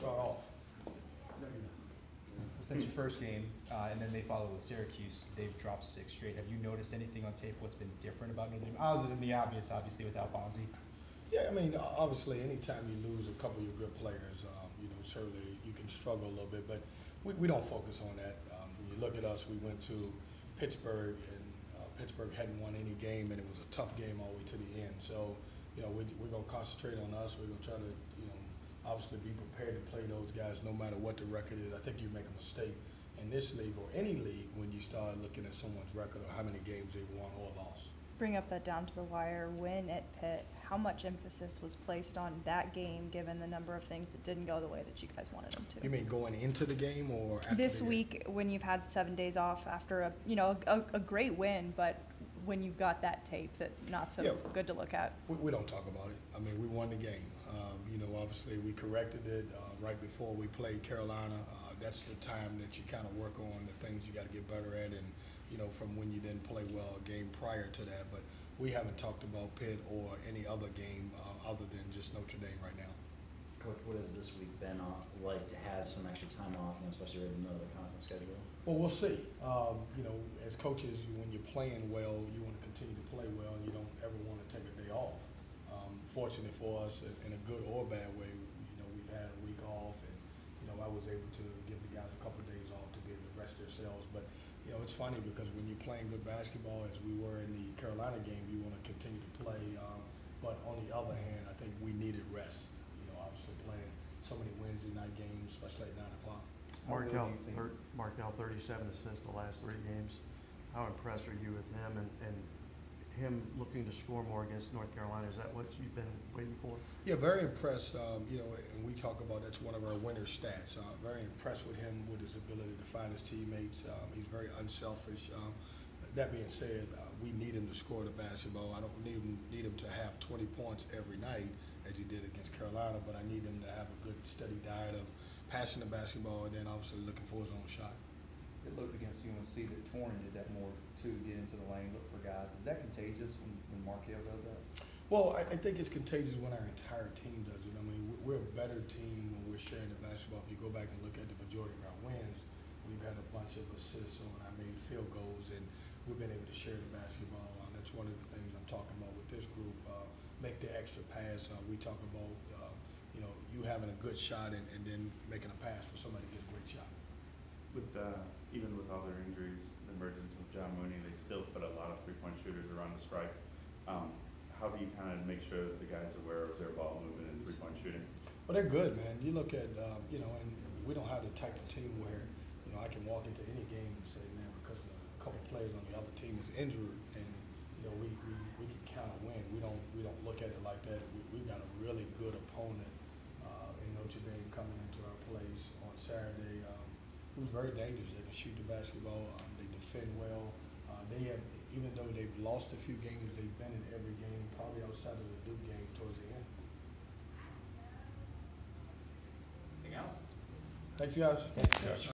start off. Since your first game, and then they follow with Syracuse, they've dropped 6 straight. Have you noticed anything on tape? What's been different about Notre Dame, other than the obvious, obviously, without Bonzi? Yeah, I mean, obviously, anytime you lose a couple of your good players, certainly you can struggle a little bit, but we don't focus on that. When you look at us, we went to Pittsburgh, and Pittsburgh hadn't won any game, and it was a tough game all the way to the end. So, we're going to concentrate on us. We're going to try to, obviously be prepared to play those guys no matter what the record is. I think you make a mistake in this league or any league when you start looking at someone's record or how many games they've won or lost. Bring up that down to the wire win at Pitt. How much emphasis was placed on that game given the number of things that didn't go the way that you guys wanted them to? You mean going into the game or after this the game? week when you've had 7 days off after a great win, but when you've got that tape that not so good to look at? We don't talk about it. I mean, we won the game. Obviously we corrected it right before we played Carolina. That's the time that you kind of work on the things you got to get better at, and from when you didn't play well a game prior to that. But we haven't talked about Pitt or any other game other than just Notre Dame right now. Coach, what has this week been like to have some extra time off, especially right in the middle of the conference schedule? Well, we'll see. As coaches, when you're playing well, you want to continue to play well, and you don't ever want to take a day off. Fortunate for us, in a good or bad way, we've had a week off, and I was able to give the guys a couple of days off to be able to rest themselves. But it's funny because when you're playing good basketball, as we were in the Carolina game, you want to continue to play. But on the other hand, I think we needed rest. Obviously playing so many Wednesday night games, especially at 9 o'clock. Markel, 37 assists the last 3 games. How impressed are you with him and him looking to score more against North Carolina? Is that what you've been waiting for? Yeah, very impressed. And we talk about that's one of our winner stats. Very impressed with him, with his ability to find his teammates. He's very unselfish. That being said, we need him to score the basketball. I don't need him to have 20 points every night as he did against Carolina, but I need him to have a good, steady diet of passing the basketball and then obviously looking for his own shot. It looked against UNC that Torrin did that more too, get into the lane, look for guys. Is that contagious when Markel does that? Well, I think it's contagious when our entire team does it. I mean, we're a better team when we're sharing the basketball. If you go back and look at the majority of our wins, we've had a bunch of assists on our made field goals, and we've been able to share the basketball. That's one of the things I'm talking about with this group. Make the extra pass. We talk about, you having a good shot and then making a pass for somebody to get a great shot. Even with all their injuries, the emergence of John Mooney, they still put a lot of three-point shooters around the stripe. How do you kind of make sure that the guys are aware of their ball movement and three-point shooting? Well, they're good, man. You look at, and we don't have the type of team where, I can walk into any game and say, man, because a couple players on the other team is injured, and we can count a win. We don't look at it like that. We've got a really good opponent in Notre Dame coming into our place on Saturday. Who's very dangerous. They can shoot the basketball. They defend well. They have, even though they've lost a few games, they've been in every game, probably outside of the Duke game towards the end. Anything else? Thanks, guys. Thanks.